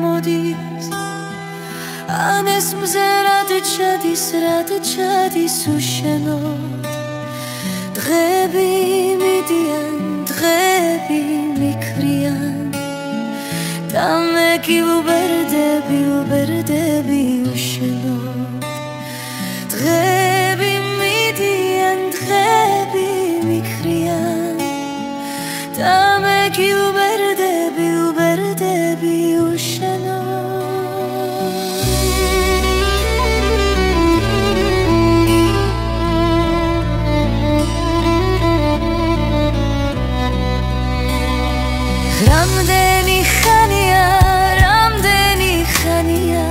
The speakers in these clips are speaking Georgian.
ამოდის ან ეს მზერად ჩადის უშენოდ დღეები მიდიან დღეები მიქრიან და მე კი უბერდები უშენოდ დღეები მიდიან დღეები მიქრიან და მე კი უბერდები უშენოდ რამდენი ხანია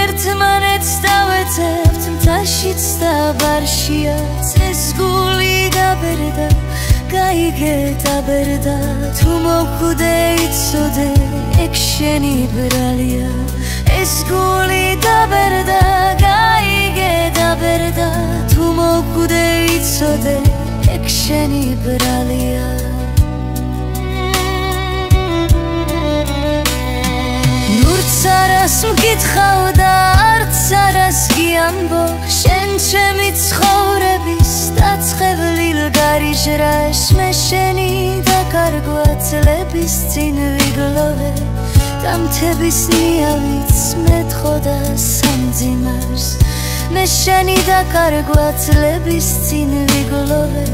ერთმანეთს დავეცებთ მთაშიც და ბარშიაც ეს გული დაბერდა გაიგე დაბერდა თუ მოხვდე იცოდე ეგ შენი ბრალია ეს გული დაბერდა გაიგე დაბერდა თუ მოხვდე იცოდე ეგ შენი ბრალია არას მკითხავ და არც არას გიამბო შენ ჩემი ცხოვრების დაწყევლილ გარიჟრაშ მე შენი დაკარგვა წლების წინ ვიგლოვე და მთების ნიავიც მეთხო და სამძიმარს მე შენი დაკარგვა წლების წინ ვიგლოვე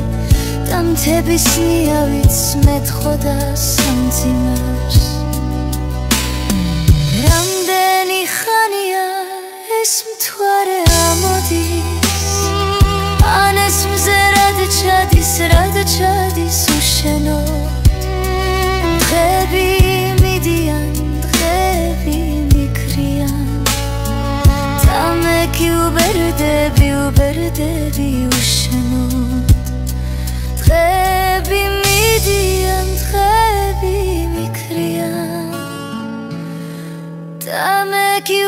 და მთების ნიავიც მეთხო და სამძიმარს რამდენი ხანია ეს მთვარე ამოდის ან ეს მზერად ჩადის უშენოდ დღეები მიდიან დღეები მიქრიან და მე კი უბერდები უშენოდ დღეები მიდიან დღეები მიქრიან და მე კი